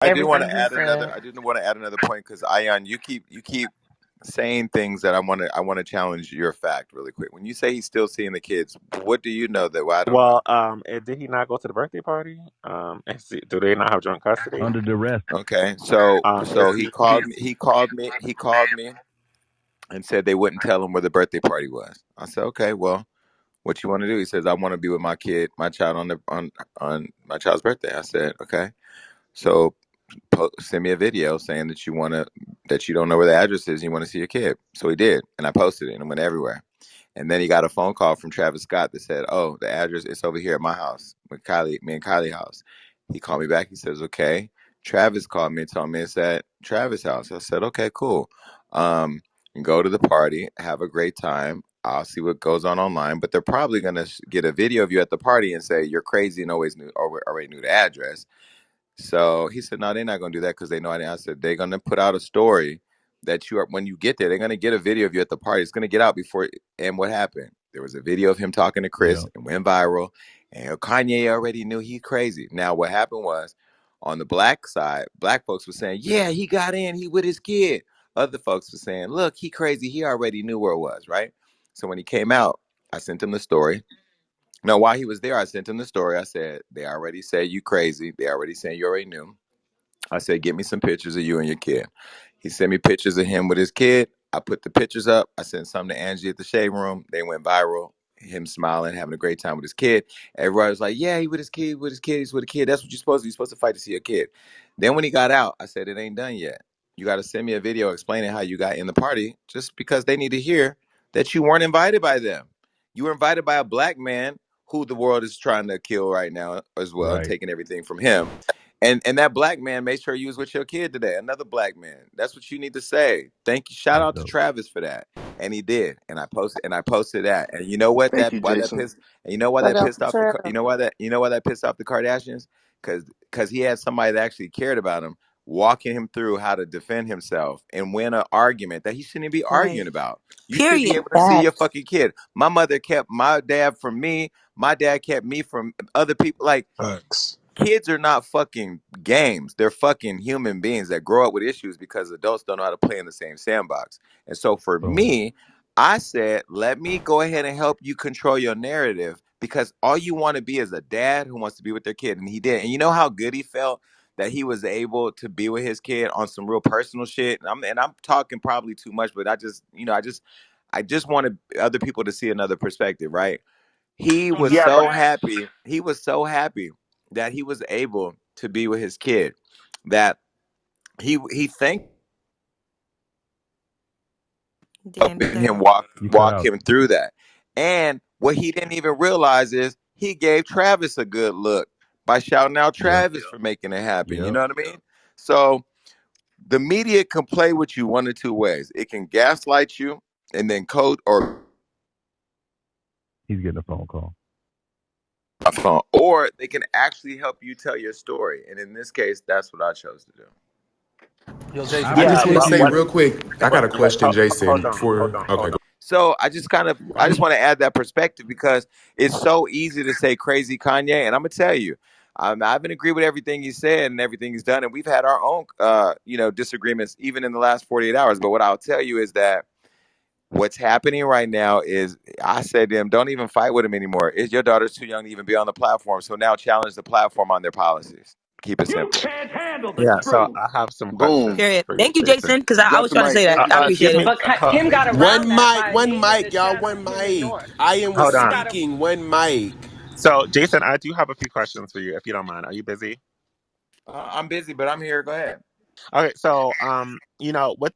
I do want everything to he add another. said. I do want to add another point because Ion, you keep saying things that I want to challenge your fact really quick. When you say he's still seeing the kids, what do you know that I don't know? Well, did he not go to the birthday party? Do they not have joint custody? Under duress. Okay, so Is so he called me. He called me and said they wouldn't tell him where the birthday party was. I said, okay, well, what you want to do? He says, I want to be with my kid, my child on my child's birthday. I said, okay. So send me a video saying that you don't know where the address is. And you want to see your kid. So he did, and I posted it and it went everywhere. And then he got a phone call from Travis Scott that said, "Oh, the address is over here at my house, with me and Kylie house." He called me back. He says, "Okay." Travis called me and told me it's at Travis' house. I said, "Okay, cool. Um, go to the party, have a great time. I'll see what goes on online, but they're probably gonna get a video of you at the party and say you're crazy and already knew the address." So he said, "No, they're not going to do that because they know I didn't." I said, "They're going to put out a story that you are when you get there. They're going to get a video of you at the party. It's going to get out before." And what happened? There was a video of him talking to Yeah. Chris and went viral. And Kanye already knew he crazy. Now what happened was, on the black side, black folks were saying, "Yeah, he got in. He with his kid." Other folks were saying, "Look, he crazy. He already knew where it was." Right. So when he came out, I sent him the story. No, while he was there, I sent him the story. I said, "They already said you crazy. They already saying you already knew." I said, "Get me some pictures of you and your kid." He sent me pictures of him with his kid. I put the pictures up. I sent some to Angie at the Shade Room. They went viral. Him smiling, having a great time with his kid. Everybody was like, "Yeah, he with his kid, with his kid, he's with a kid. That's what you're supposed to do. You're supposed to fight to see your kid." Then when he got out, I said, "It ain't done yet. You got to send me a video explaining how you got in the party, just because they need to hear that you weren't invited by them. You were invited by a black man who the world is trying to kill right now as well and Right. taking everything from him. And that black man made sure you was with your kid today. Another black man. That's what you need to say. Thank you. Shout That's out to dope. Travis for that. And he did. And I posted that. And you know what Thank that you, why that Jason. pissed and you know why Shout that out pissed to off the Trav. you know why that pissed off the Kardashians? Cuz he had somebody that actually cared about him walking him through how to defend himself and win an argument that he shouldn't be Right. arguing about. You should be Period. able to see your Facts. fucking kid. My mother kept my dad from me. My dad kept me from other people. Like, Facts. kids are not fucking games. They're fucking human beings that grow up with issues because adults don't know how to play in the same sandbox. And so for Boom. me, I said, let me go ahead and help you control your narrative because all you want to be is a dad who wants to be with their kid. And he did. And you know how good he felt that he was able to be with his kid on some real personal shit. And I'm talking probably too much, but I just wanted other people to see another perspective, right? He was Yeah, but so happy. He was so happy that he was able to be with his kid that he thanked didn't him say. You cut walk out. him through that. And what he didn't even realize is he gave Travis a good look by shouting out Yep. Travis for making it happen. You Yep. know what I mean? So the media can play with you one of two ways. It can gaslight you and then code or He's getting a phone call. a phone, or they can actually help you tell your story. And in this case, that's what I chose to do. Yo, Jason, I I yeah, just want to but say appreciate what? real quick. I got a question, Hold Jason. on, hold Before, on, okay, hold go. on. So I just want to add that perspective because it's so easy to say crazy Kanye, and I'm gonna tell you, I haven't agreed with everything he said and everything he's done, and we've had our own disagreements even in the last 48 hours. But what I'll tell you is that what's happening right now is I said to him, don't even fight with him anymore. Is your daughter's too young to even be on the platform? So now challenge the platform on their policies. Keep it simple. Yeah, so I have some Boom. questions Period. for you, Thank you, Jason. Jason, because I Drop was the trying to mic. say that. Thank you, I Give appreciate Jason. it. me, But Kim got One around that mic, by one naming the mic, y'all, child one between the mic. doors. I am was hold Kim on. got a speaking. One mic. So, Jason, I do have a few questions for you, if you don't mind. Are you busy? I'm busy, but I'm here. Go ahead. Okay, so, with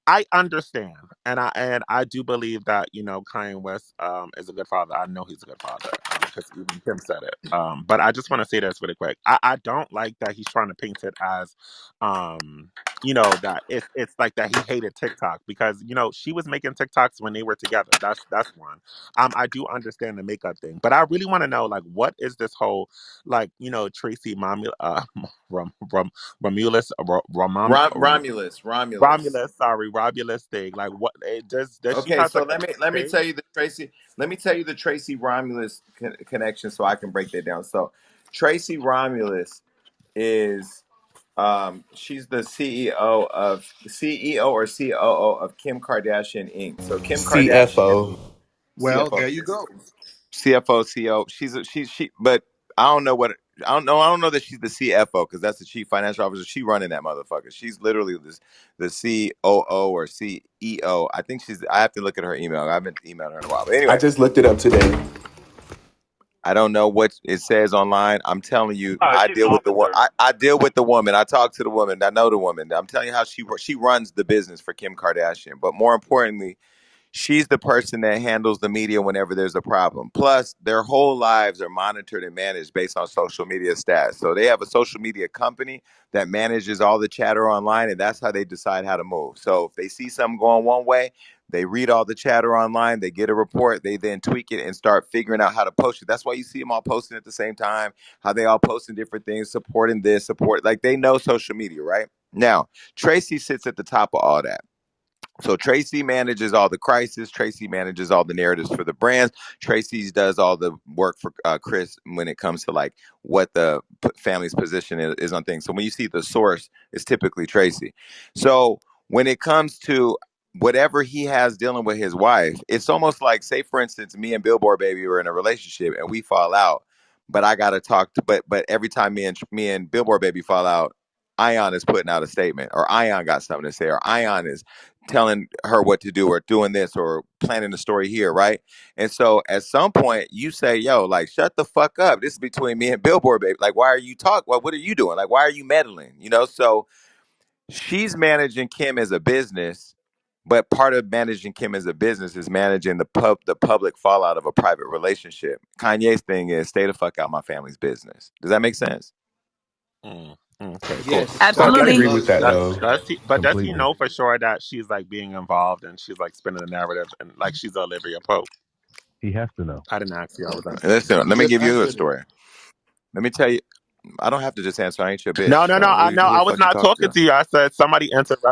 I understand, and I do believe that Kanye West is a good father. I know he's a good father because even Kim said it. But I just want to say this really quick. I don't like that he's trying to paint it as, that it's like that he hated TikTok because she was making TikToks when they were together. That's one. I do understand the makeup thing, but I really want to know like what is this whole like Tracy Rom, Rom, Romulus Romulus. Romulus thing. Like, what does she Okay, has so like a let me thing? tell you the Tracy. Let me tell you the Tracy Romulus connection, so I can break that down. So, Tracy Romulus is she's the CEO or COO of Kim Kardashian Inc. So Kim Kardashian, CFO. Well, CFO, there you go. CFO, CO. But I don't know what I don't know that she's the CFO because that's the chief financial officer. She running that motherfucker. She's literally the COO or CEO. I think she's. I have to look at her email. I haven't emailed her in a while. But I anyway, just looked it up today. I don't know what it says online. I'm telling you, I She's an deal with the one. officer. I deal with the woman. I talk to the woman. I know the woman. I'm telling you how she runs the business for Kim Kardashian. But more importantly, she's the person that handles the media whenever there's a problem. Plus, their whole lives are monitored and managed based on social media stats. So they have a social media company that manages all the chatter online, and that's how they decide how to move. So if they see something going one way, they read all the chatter online, they get a report, they then tweak it and start figuring out how to post it. That's why you see them all posting at the same time, how they all posting different things, supporting this, support, like they know social media, right? Now, Tracy sits at the top of all that. So Tracy manages all the crisis. Tracy manages all the narratives for the brands. Tracy does all the work for Chris when it comes to like what the family's position is on things. So when you see the source, it's typically Tracy. So when it comes to whatever he has dealing with his wife, it's almost like, say for instance, me and Billboard Baby were in a relationship and we fall out, but I got to talk to. But every time me and Billboard Baby fall out, Ion is putting out a statement, or Ion got something to say, or Ion is telling her what to do or doing this or planning the story here, right? And so at some point you say, yo, like shut the fuck up. This is between me and Billboard, baby. Like, why are you talking? What are you doing? Like, why are you meddling? So she's managing Kim as a business, but part of managing Kim as a business is managing the public fallout of a private relationship. Kanye's thing is stay the fuck out my family's business. Does that make sense? Okay, cool. Yes, So I can does it Absolutely. agree he with does. that does, though. does he but does he completely. know for sure that she's like being involved and she's like spinning the narrative and like she's Olivia Pope? He has to know. I didn't ask you. I was asking. Listen, You let me just give you a answered it. story. Let me tell you. I don't have to just answer. I ain't your No, bitch. no, no. So I know who the I was fuck you not talking talking to? to you. I said somebody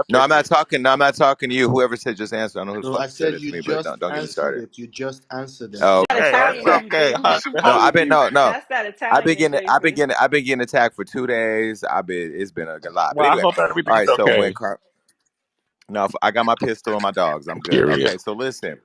No, interrupted I'm not me. talking. No, I'm not talking to you. Whoever said just answer. I don't know who the No, fuck I said said it to you me, but just don't get me answered started. it. You just answered it. Oh, That okay. Okay, it's Italian. okay. Hush, No, hush. I've been no. That's that I've been Italian, getting I've been Jason. getting I've been getting attacked for 2 days. It's been a lot. But Well, I anyway, hope all everything's right. So okay. no, I got my pistol and my dogs. I'm good. Period. Okay, so listen.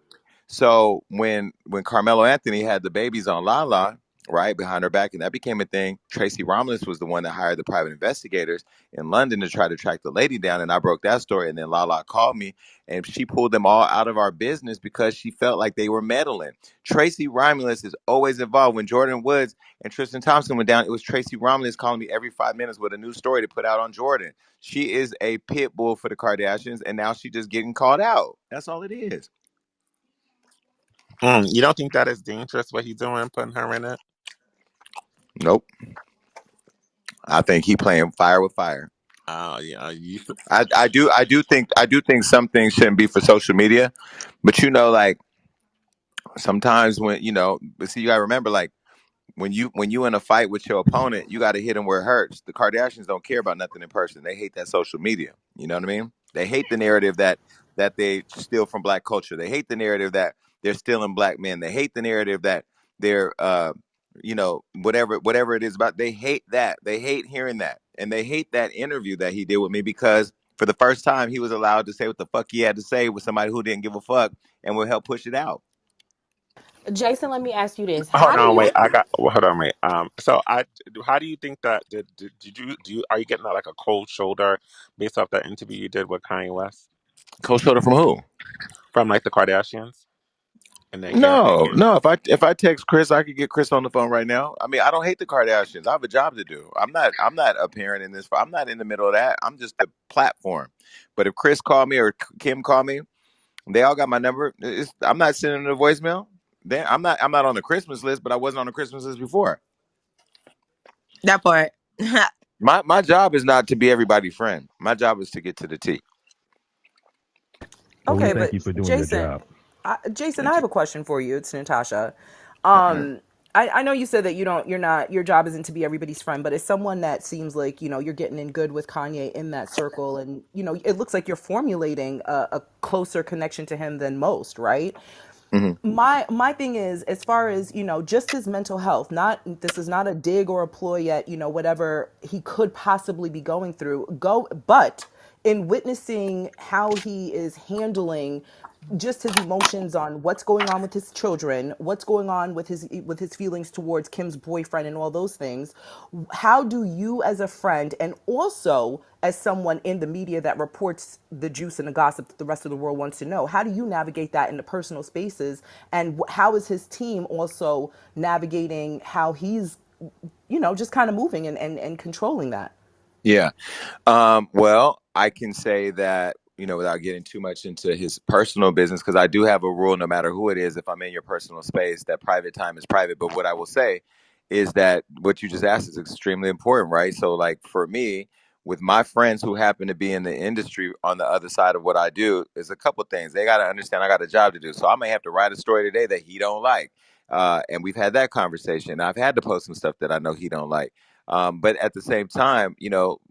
So when Carmelo Anthony had the babies on Lala, right behind her back, and that became a thing. Tracy Romulus was the one that hired the private investigators in London to try to track the lady down, and I broke that story. And then Lala called me, and she pulled them all out of our business because she felt like they were meddling. Tracy Romulus is always involved. When Jordan Woods and Tristan Thompson went down, it was Tracy Romulus calling me every 5 minutes with a new story to put out on Jordan. She is a pit bull for the Kardashians, and now she's just getting called out. That's all it is. You don't think that is dangerous what he's doing, putting her in it? Nope. I think he playing fire with fire. Oh yeah, you. I do think some things shouldn't be for social media, but like sometimes when but see, you gotta remember, like when you in a fight with your opponent, you got to hit them where it hurts. The Kardashians don't care about nothing in person. They hate that social media. You know what I mean? They hate the narrative that they steal from black culture. They hate the narrative that they're stealing black men. They hate the narrative that they're whatever it is about. They hate that. They hate hearing that. And they hate that interview that he did with me because for the first time he was allowed to say what the fuck he had to say with somebody who didn't give a fuck and would help push it out. Jason, let me ask you this. Hold How do on, you wait. Hold on, wait. So how do you think that did you are you getting like a cold shoulder based off that interview you did with Kanye West Cold shoulder from who? from like the Kardashians and their No, campaign? no. If I text Chris, I could get Chris on the phone right now. I mean, I don't hate the Kardashians. I have a job to do. I'm not appearing in this. I'm not in the middle of that. I'm just the platform. But if Chris called me or Kim called me, they all got my number. I'm not sending them a voicemail. Then I'm not on the Christmas list, but I wasn't on the Christmas list before. That part. My job is not to be everybody's friend. My job is to get to the T. Well, we Okay, thank but you for doing your Jason, job. Jason, I Thank have you. a question for you. It's Natasha. Uh-uh. I know you said that you're not, your job isn't to be everybody's friend, but as someone that seems like, you're getting in good with Kanye in that circle and, it looks like you're formulating a closer connection to him than most, right? My thing is, as far as, just his mental health, not, this is not a dig or a ploy at, whatever he could possibly be going through, but in witnessing how he is handling just his emotions on what's going on with his children, what's going on with his feelings towards Kim's boyfriend and all those things, how do you as a friend, and also as someone in the media that reports the juice and the gossip that the rest of the world wants to know, how do you navigate that in the personal spaces, and how is his team also navigating how he's, just kind of moving and controlling that? Yeah. Well, I can say that, without getting too much into his personal business, because I do have a rule, no matter who it is, if I'm in your personal space, that private time is private. But what I will say is that what you just asked is extremely important, right? So, like, for me, with my friends who happen to be in the industry on the other side of what I do, is a couple things. They got to understand I got a job to do. So I may have to write a story today that he don't like. And we've had that conversation. I've had to post some stuff that I know he don't like. But at the same time,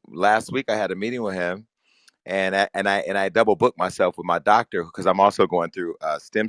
last week I had a meeting with him, and I double booked myself with my doctor because I'm also going through stem